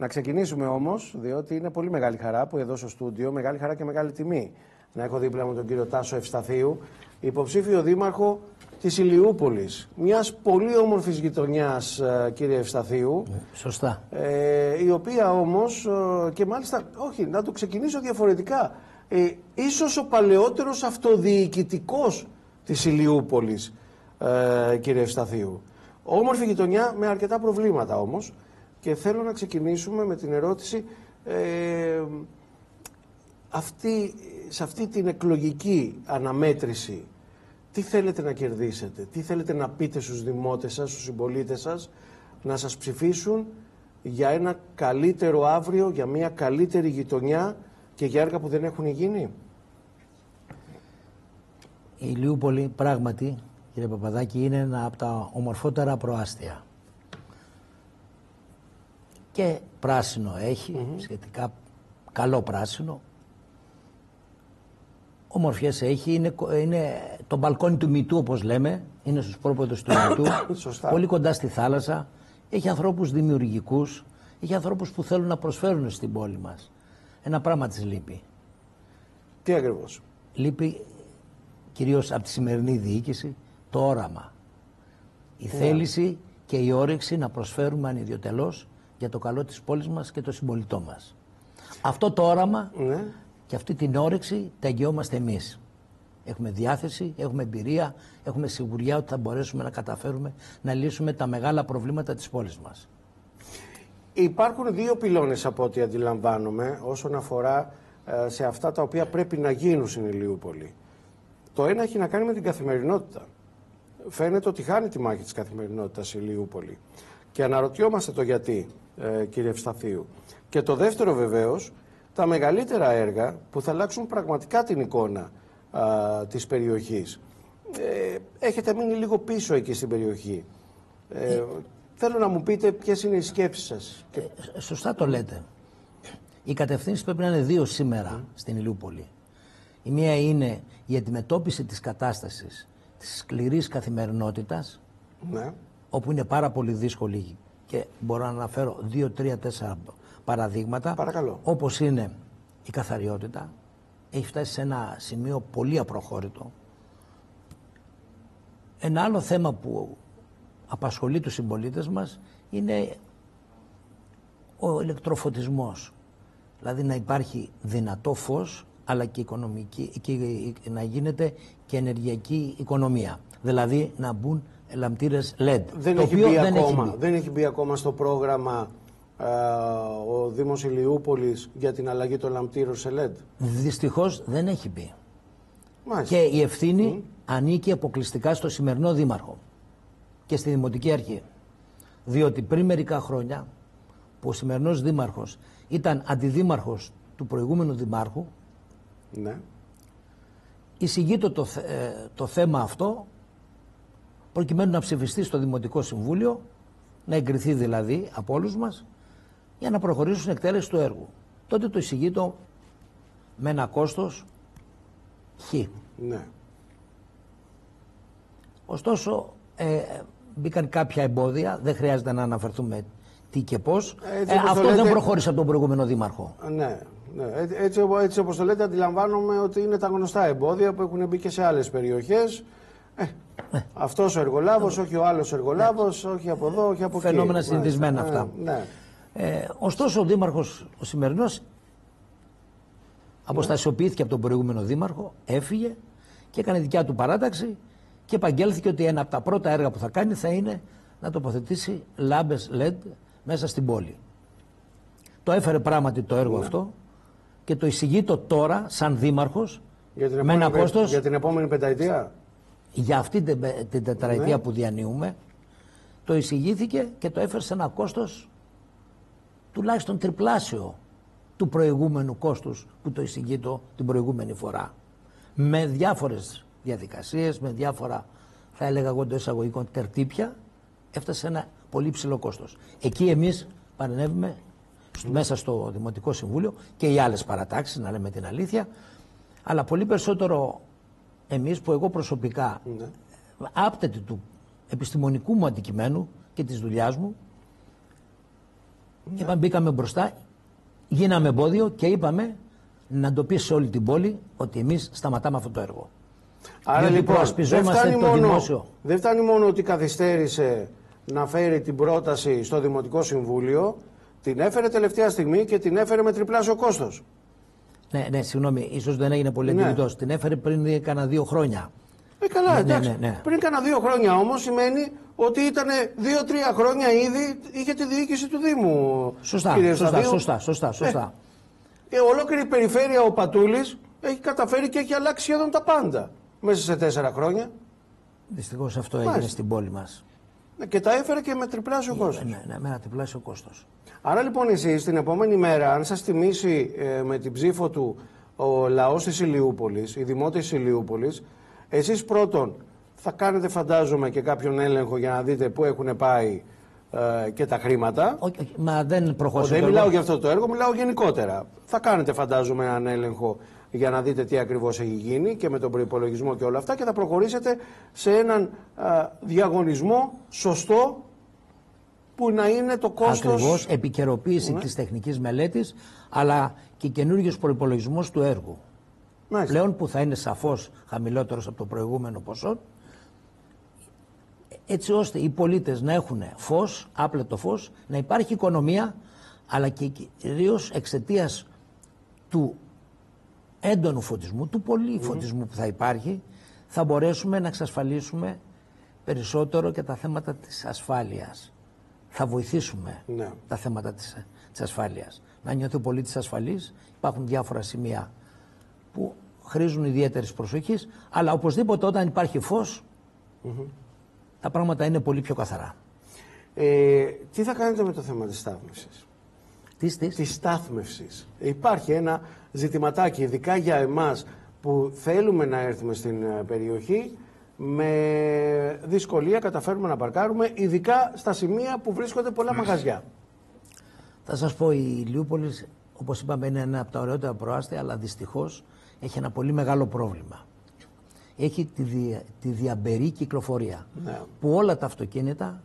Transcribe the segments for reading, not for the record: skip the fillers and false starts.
Να ξεκινήσουμε όμως, διότι είναι πολύ μεγάλη χαρά που εδώ στο στούντιο, μεγάλη χαρά και μεγάλη τιμή, να έχω δίπλα μου τον κύριο Τάσο Ευσταθίου, υποψήφιο δήμαρχο της Ηλιούπολης. Μιας πολύ όμορφης γειτονιάς, κύριε Ευσταθίου. Σωστά. Η οποία όμως, και μάλιστα, όχι, να το ξεκινήσω διαφορετικά, ίσως ο παλαιότερος αυτοδιοικητικός της Ηλιούπολης, κύριε Ευσταθίου. Όμορφη γειτονιά με αρκετά προβλήματα όμως. Και θέλω να ξεκινήσουμε με την ερώτηση, σε αυτή την εκλογική αναμέτρηση, τι θέλετε να κερδίσετε, τι θέλετε να πείτε στους δημότες σας, στους συμπολίτες σας, να σας ψηφίσουν για ένα καλύτερο αύριο, για μια καλύτερη γειτονιά και για έργα που δεν έχουν γίνει. Η Ηλιούπολη πράγματι, κύριε Παπαδάκη, είναι ένα από τα ομορφότερα προάστια. Και πράσινο έχει, σχετικά καλό πράσινο. Ομορφιές έχει, είναι το μπαλκόνι του Μητού, όπως λέμε, είναι στους πρόποδες του Μητού, πολύ κοντά στη θάλασσα. Έχει ανθρώπους δημιουργικούς, έχει ανθρώπους που θέλουν να προσφέρουν στην πόλη μας. Ένα πράγμα της λείπει. Τι ακριβώς? Λείπει κυρίως από τη σημερινή διοίκηση το όραμα. Η θέληση και η όρεξη να προσφέρουμε ανιδιοτελώς για το καλό της πόλης μας και των συμπολιτών μας. Αυτό το όραμα και αυτή την όρεξη τα εγγυόμαστε εμείς. Έχουμε διάθεση, έχουμε εμπειρία, έχουμε σιγουριά ότι θα μπορέσουμε να καταφέρουμε να λύσουμε τα μεγάλα προβλήματα της πόλης μας. Υπάρχουν δύο πυλώνες από ό,τι αντιλαμβάνομαι όσον αφορά σε αυτά τα οποία πρέπει να γίνουν στην Ηλιούπολη. Το ένα έχει να κάνει με την καθημερινότητα. Φαίνεται ότι χάνει τη μάχη της καθημερινότητας η Ηλιούπολη. Και αναρωτιόμαστε το γιατί, κύριε Ευσταθίου. Και το δεύτερο βεβαίως, τα μεγαλύτερα έργα που θα αλλάξουν πραγματικά την εικόνα της περιοχής. Έχετε μείνει λίγο πίσω εκεί στην περιοχή. Θέλω να μου πείτε ποιες είναι οι σκέψεις σας. Σωστά το λέτε. Οι κατευθύνσεις πρέπει να είναι δύο σήμερα στην Ηλιούπολη. Η μία είναι η αντιμετώπιση της κατάστασης της σκληρής καθημερινότητας, όπου είναι πάρα πολύ δύσκολη, και μπορώ να αναφέρω 2, 3, 4 παραδείγματα. Παρακαλώ. Όπως είναι η καθαριότητα. Έχει φτάσει σε ένα σημείο πολύ απροχώρητο. Ένα άλλο θέμα που απασχολεί τους συμπολίτες μας είναι ο ηλεκτροφωτισμός. Δηλαδή να υπάρχει δυνατό φως, αλλά και, να γίνεται και ενεργειακή οικονομία. Δηλαδή να μπουν λαμπτήρες LED. Δεν έχει μπει ακόμα στο πρόγραμμα ο Δήμος Ηλιούπολης για την αλλαγή των λαμπτήρων σε LED. Δυστυχώς δεν έχει μπει. Μάλιστα. Και η ευθύνη ανήκει αποκλειστικά στο σημερινό δήμαρχο και στη Δημοτική Αρχή. Διότι πριν μερικά χρόνια που ο σημερινός δήμαρχος ήταν αντιδήμαρχος του προηγούμενου δημάρχου, εισηγείτο το θέμα αυτό προκειμένου να ψηφιστεί στο Δημοτικό Συμβούλιο, να εγκριθεί δηλαδή από όλους μας, για να προχωρήσουν στην εκτέλεση του έργου. Τότε το εισηγείτο με ένα κόστος χ. Ωστόσο μπήκαν κάποια εμπόδια, δεν χρειάζεται να αναφερθούμε τι και πώς. Αυτό δεν προχώρησε από τον προηγούμενο δήμαρχο. Ναι. Έτσι όπως το λέτε, αντιλαμβάνομαι ότι είναι τα γνωστά εμπόδια που έχουν μπει και σε άλλες περιοχές. Αυτός ο εργολάβος, όχι ο άλλος εργολάβος, όχι από εδώ, όχι από εκεί. Φαινόμενα συνηθισμένα αυτά. Ωστόσο ο δήμαρχος, ο σημερινός, αποστασιοποιήθηκε από τον προηγούμενο δήμαρχο, έφυγε και έκανε δικιά του παράταξη και επαγγέλθηκε ότι ένα από τα πρώτα έργα που θα κάνει θα είναι να τοποθετήσει λάμπες LED μέσα στην πόλη. Το έφερε πράγματι το έργο αυτό και το εισηγείτο τώρα σαν δήμαρχος με ένα κόστος. Για την επόμενη πενταετία. Για αυτή την τετραετία που διανύουμε, το εισηγήθηκε και το έφερε σε ένα κόστος τουλάχιστον τριπλάσιο του προηγούμενου κόστους που το εισηγείτο την προηγούμενη φορά. Με διάφορες διαδικασίες, με διάφορα, θα έλεγα εγώ το εισαγωγικών, τερτύπια, έφτασε σε ένα πολύ ψηλό κόστος. Εκεί εμείς παρενέβημε μέσα στο Δημοτικό Συμβούλιο και οι άλλες παρατάξεις, να λέμε την αλήθεια, αλλά πολύ περισσότερο εμείς που εγώ προσωπικά, άπτετη του επιστημονικού μου αντικειμένου και της δουλειάς μου, Είπαμε, μπήκαμε μπροστά, γίναμε εμπόδιο και είπαμε να το πει σε όλη την πόλη ότι εμείς σταματάμε αυτό το έργο. Άρα λοιπόν δημόσιο. Δεν φτάνει μόνο ότι καθυστέρησε να φέρει την πρόταση στο Δημοτικό Συμβούλιο, την έφερε τελευταία στιγμή και την έφερε με τριπλάσιο κόστος. Ναι, συγγνώμη, ίσως δεν έγινε πολύ αντιληπτός. Την έφερε πριν κάνα 2 χρόνια. Καλά, εντάξει. Πριν κάνα 2 χρόνια όμως σημαίνει ότι ήταν 2-3 χρόνια ήδη είχε τη διοίκηση του Δήμου. Σωστά. Ολόκληρη περιφέρεια ο Πατούλης έχει καταφέρει και έχει αλλάξει σχεδόν τα πάντα μέσα σε 4 χρόνια. Δυστυχώς αυτό έγινε στην πόλη μας. Και τα έφερε και με τριπλάσιο κόστος. Ναι, με ένα τριπλάσιο κόστος. Άρα λοιπόν εσείς την επόμενη μέρα, αν σας τιμήσει με την ψήφο του ο λαός της Ηλιούπολης, οι δημότες της Ηλιούπολης, εσείς πρώτον θα κάνετε φαντάζομαι και κάποιον έλεγχο για να δείτε πού έχουν πάει και τα χρήματα. Μα δεν προχωρήσει. Δεν μιλάω για αυτό το έργο, μιλάω γενικότερα. Θα κάνετε φαντάζομαι έναν έλεγχο για να δείτε τι ακριβώς έχει γίνει και με τον προϋπολογισμό και όλα αυτά και θα προχωρήσετε σε έναν διαγωνισμό σωστό που να είναι το κόστος. Ακριβώς, επικαιροποίηση της τεχνικής μελέτης αλλά και καινούριος προϋπολογισμός του έργου. Μάλιστα. Πλέον που θα είναι σαφώς χαμηλότερος από το προηγούμενο ποσό, έτσι ώστε οι πολίτες να έχουν φως, άπλετο φως, να υπάρχει οικονομία, αλλά και κυρίως εξαιτίας του έντονου φωτισμού, του πολύ φωτισμού που θα υπάρχει, θα μπορέσουμε να εξασφαλίσουμε περισσότερο και τα θέματα της ασφάλειας. Θα βοηθήσουμε τα θέματα της ασφάλειας. Να νιώθει ο πολίτης ασφαλής, υπάρχουν διάφορα σημεία που χρήζουν ιδιαίτερης προσοχής, αλλά οπωσδήποτε όταν υπάρχει φως, τα πράγματα είναι πολύ πιο καθαρά. Τι θα κάνετε με το θέμα της στάθμευσης? Της στάθμευσης. Υπάρχει ένα ζητηματάκι, ειδικά για εμάς που θέλουμε να έρθουμε στην περιοχή, με δυσκολία καταφέρουμε να παρκάρουμε, ειδικά στα σημεία που βρίσκονται πολλά μαγαζιά. Θα σας πω, η Ηλιούπολης, όπως είπαμε, είναι ένα από τα ωραιότερα προάστια, αλλά δυστυχώς έχει ένα πολύ μεγάλο πρόβλημα. Έχει τη διαμπερή κυκλοφορία, που όλα τα αυτοκίνητα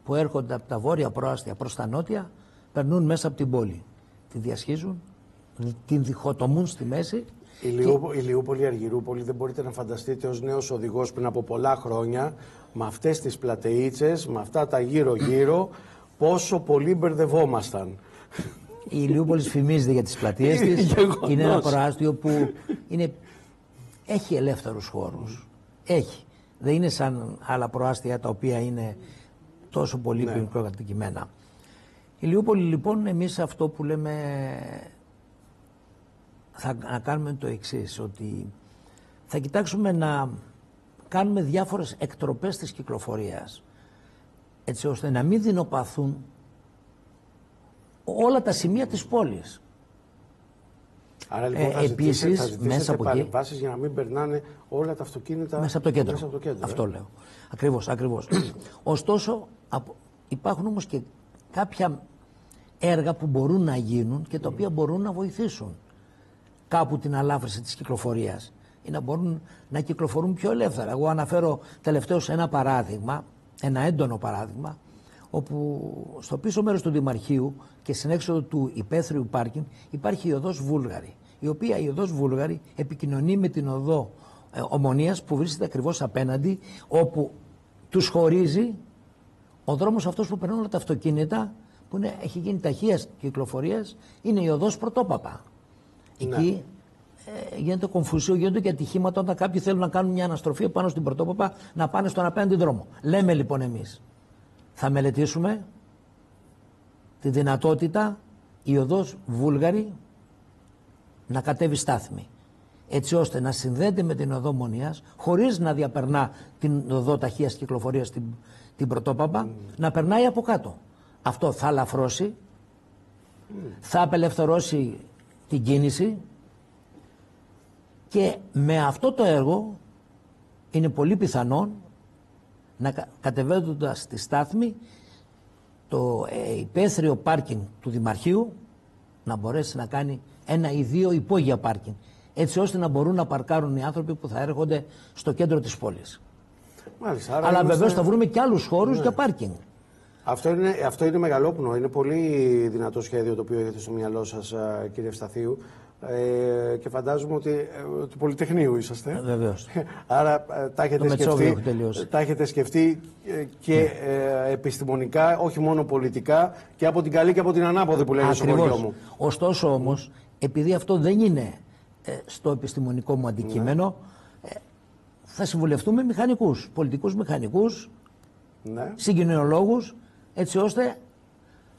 που έρχονται από τα βόρεια προάστια προς τα νότια περνούν μέσα από την πόλη. Τη διασχίζουν, την διχοτομούν στη μέση. Η Ηλιούπολη, η Αργυρούπολη, δεν μπορείτε να φανταστείτε ως νέος οδηγός πριν από πολλά χρόνια, με αυτές τις πλατεΐτσες, με αυτά τα γύρω-γύρω, πόσο πολύ μπερδευόμασταν. Η Ηλιούπολη φημίζεται για τις πλατείες της. Είναι ένα προάστιο που έχει ελεύθερους χώρους. Έχει. Δεν είναι σαν άλλα προάστια τα οποία είναι τόσο πολύ μικροκατοικημένα. Η Ηλιούπολη λοιπόν, εμείς αυτό που λέμε θα κάνουμε το εξής, ότι θα κοιτάξουμε να κάνουμε διάφορες εκτροπές της κυκλοφορίας, έτσι ώστε να μην δεινοπαθούν όλα τα σημεία της πόλης. Άρα λοιπόν θα ζητήσετε παρεμβάσεις για να μην περνάνε όλα τα αυτοκίνητα μέσα από το κέντρο. Αυτό λέω. Ακριβώς. Ωστόσο υπάρχουν όμως και κάποια έργα που μπορούν να γίνουν και τα οποία μπορούν να βοηθήσουν κάπου την αλάφρυνση της κυκλοφορίας ή να μπορούν να κυκλοφορούν πιο ελεύθερα. Εγώ αναφέρω τελευταίως ένα παράδειγμα, ένα έντονο παράδειγμα, όπου στο πίσω μέρος του Δημαρχείου και στην έξοδο του υπαίθριου πάρκινγκ υπάρχει η οδός Βούλγαρη, η οποία η οδός Βούλγαρη επικοινωνεί με την οδό Ομονίας που βρίσκεται ακριβώς απέναντι, όπου τους χωρίζει ο δρόμος αυτός που περνούν όλα τα αυτοκίνητα, που έχει γίνει ταχείας κυκλοφορίας, είναι η οδός Πρωτόπαπα. Εκεί γίνεται κομφουσίο, γίνονται και ατυχήματα όταν κάποιοι θέλουν να κάνουν μια αναστροφή πάνω στην Πρωτόπαπα να πάνε στον απέναντι δρόμο. Λέμε λοιπόν εμείς, θα μελετήσουμε τη δυνατότητα η οδός Βούλγαρη να κατέβει στάθμη, έτσι ώστε να συνδέεται με την οδό Μονίας χωρίς να διαπερνά την οδό ταχείας κυκλοφορίας την Πρωτόπαπα, να περνάει από κάτω. Αυτό θα ελαφρώσει, θα απελευθερώσει την κίνηση και με αυτό το έργο είναι πολύ πιθανόν να κατεβαίνοντας στη στάθμη το υπαίθριο πάρκινγκ του Δημαρχείου να μπορέσει να κάνει ένα ή δύο υπόγεια πάρκινγκ, έτσι ώστε να μπορούν να παρκάρουν οι άνθρωποι που θα έρχονται στο κέντρο της πόλης. Μάλιστα, αλλά βεβαίως θα βρούμε και άλλους χώρους για πάρκινγκ. Αυτό είναι μεγαλόπνο. Είναι πολύ δυνατό σχέδιο το οποίο έχετε στο μυαλό σας, κύριε Ευσταθίου. Και φαντάζομαι ότι του Πολυτεχνείου είσαστε. Βεβαίως. Άρα τα έχετε σκεφτεί και επιστημονικά, όχι μόνο πολιτικά, και από την καλή και από την ανάποδη που λένε στο χωριό μου. Ωστόσο όμως, επειδή αυτό δεν είναι στο επιστημονικό μου αντικείμενο, θα συμβουλευτούμε μηχανικούς, πολιτικούς μηχανικούς, συγκοινωνιολόγους, έτσι ώστε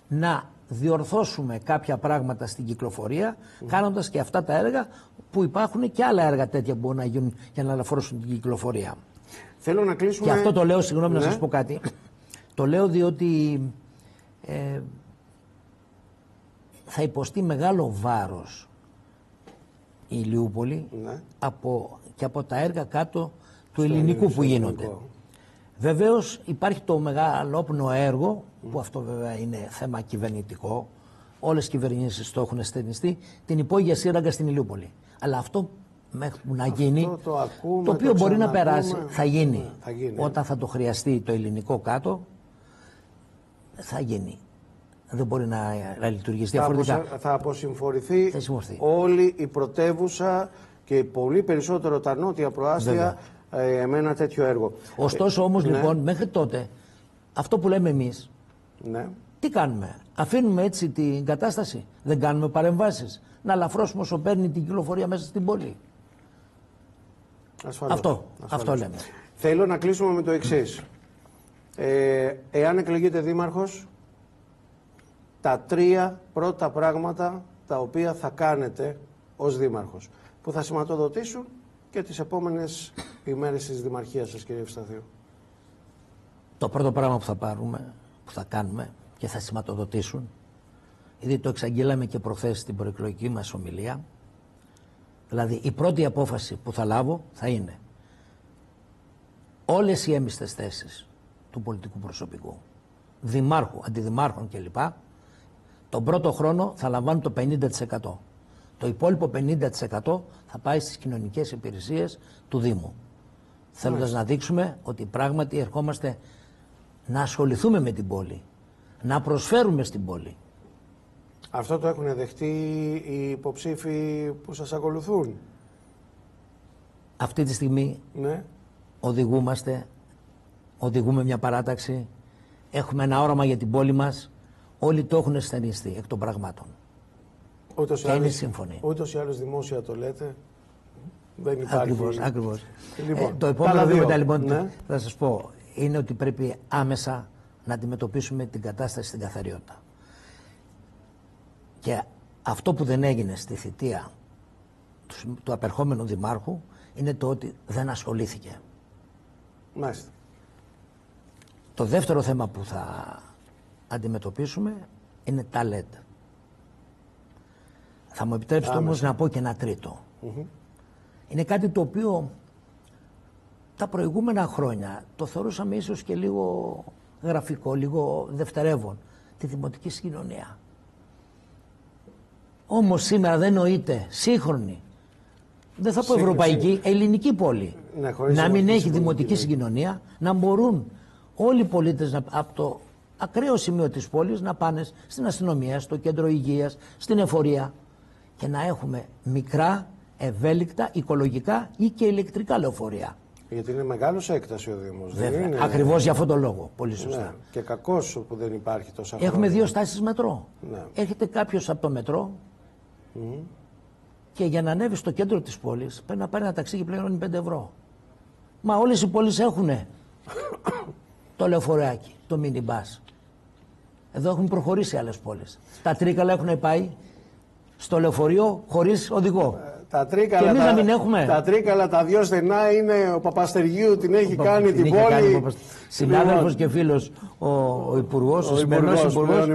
να διορθώσουμε κάποια πράγματα στην κυκλοφορία, κάνοντας και αυτά τα έργα που υπάρχουν και άλλα έργα τέτοια που μπορούν να γίνουν για να ελαφρώσουν την κυκλοφορία. Θέλω να κλείσουμε... Και αυτό το λέω, συγγνώμη να σας πω κάτι, το λέω διότι θα υποστεί μεγάλο βάρος η Ηλιούπολη και από τα έργα κάτω του ελληνικού που γίνονται. Βεβαίως υπάρχει το μεγαλόπνο έργο, που αυτό βέβαια είναι θέμα κυβερνητικό, όλες οι κυβερνήσεις το έχουν στενιστεί, την υπόγεια σύραγγα στην Ηλιούπολη. Αλλά αυτό μέχρι που να γίνει, το οποίο μπορεί να περάσει, θα γίνει. Όταν θα το χρειαστεί το ελληνικό κάτω, θα γίνει. Δεν μπορεί να λειτουργήσει διαφορετικά. Θα αποσυμφορηθεί όλη η πρωτεύουσα και πολύ περισσότερο τα νότια προάστια με ένα τέτοιο έργο. Ωστόσο όμως λοιπόν μέχρι τότε αυτό που λέμε εμείς, τι κάνουμε? Αφήνουμε έτσι την κατάσταση? Δεν κάνουμε παρεμβάσεις να ελαφρώσουμε όσο παίρνει την κυκλοφορία μέσα στην πόλη? Ασφαλώς. Αυτό λέμε. Θέλω να κλείσουμε με το εξής. Εάν εκλεγείτε δήμαρχος, τα 3 πρώτα πράγματα τα οποία θα κάνετε ως δήμαρχος, που θα σηματοδοτήσουν και τις επόμενες ημέρες της δημαρχίας σας, κύριε Ευσταθίου. Το πρώτο πράγμα που θα κάνουμε και θα σηματοδοτήσουν, ήδη το εξαγγείλαμε και προχθές στην προεκλογική μας ομιλία, δηλαδή η πρώτη απόφαση που θα λάβω θα είναι όλες οι έμιστες θέσεις του πολιτικού προσωπικού, δημάρχου, αντιδημάρχων κλπ, τον πρώτο χρόνο θα λαμβάνουν το 50%. Το υπόλοιπο 50% θα πάει στις κοινωνικές υπηρεσίες του Δήμου. Θέλοντας να δείξουμε ότι πράγματι ερχόμαστε να ασχοληθούμε με την πόλη, να προσφέρουμε στην πόλη. Αυτό το έχουν δεχτεί οι υποψήφοι που σας ακολουθούν? Αυτή τη στιγμή οδηγούμε μια παράταξη, έχουμε ένα όραμα για την πόλη μας, όλοι το έχουν αισθανιστεί εκ των πραγμάτων. Και είναι σύμφωνοι. Ούτως ή άλλως δημόσια το λέτε. Δεν υπάρχει... Ακριβώς. Λοιπόν, το επόμενο βήμα λοιπόν θα σας πω είναι ότι πρέπει άμεσα να αντιμετωπίσουμε την κατάσταση στην καθαριότητα. Και αυτό που δεν έγινε στη θητεία του απερχόμενου δημάρχου είναι το ότι δεν ασχολήθηκε. Μάλιστα. Το δεύτερο θέμα που θα αντιμετωπίσουμε είναι τα LED. Θα μου επιτρέψετε όμως να πω και ένα τρίτο. Είναι κάτι το οποίο τα προηγούμενα χρόνια το θεωρούσαμε ίσως και λίγο γραφικό, λίγο δευτερεύον, τη δημοτική συγκοινωνία. Όμως σήμερα δεν νοείται σύγχρονη, δεν θα πω ευρωπαϊκή, ελληνική πόλη, να μην έχει δημοτική συγκοινωνία, να μπορούν όλοι οι πολίτες από το ακραίο σημείο της πόλης να πάνε στην αστυνομία, στο κέντρο υγείας, στην εφορία και να έχουμε μικρά, ευέλικτα, οικολογικά ή και ηλεκτρικά λεωφορεία. Γιατί είναι μεγάλο σε έκταση ο Δήμος. Ακριβώς για αυτόν τον λόγο. Πολύ σωστά. Ναι. Και κακός που δεν υπάρχει τόσα Έχουμε 2 στάσεις μετρό. Έρχεται κάποιος από το μετρό και για να ανέβει στο κέντρο της πόλης πρέπει να πάρει ένα ταξί και πληρώνει 5 ευρώ. Μα όλες οι πόλεις έχουν το λεωφορεάκι, το μινιμπάς. Εδώ έχουν προχωρήσει άλλες πόλεις. Τα Τρίκαλα έχουν πάει στο λεωφορείο χωρίς οδηγό. Τα Τρίκαλα, και εμείς να μην έχουμε. Τα Τρίκαλα, τα 2 στενά είναι ο Παπαστεργίου, την έχει κάνει την πόλη. Συνάδελφος και φίλος ο Υπουργός, ο σημερινός Υπουργός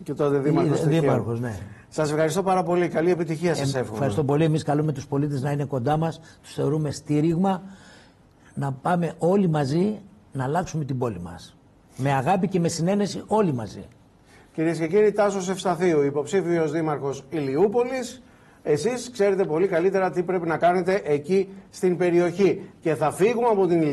και τότε Δήμαρχος. Ναι. Σας ευχαριστώ πάρα πολύ. Καλή επιτυχία σας εύχομαι. Ευχαριστώ πολύ. Εμείς καλούμε τους πολίτες να είναι κοντά μας, τους θεωρούμε στήριγμα, να πάμε όλοι μαζί να αλλάξουμε την πόλη μας. Με αγάπη και με συνένεση όλοι μαζί. Κυρίες και κύριοι, Τάσος Ευσταθίου, υποψήφιος δήμαρχος Ηλιούπολης. Εσείς ξέρετε πολύ καλύτερα τι πρέπει να κάνετε εκεί στην περιοχή. Και θα φύγουμε από την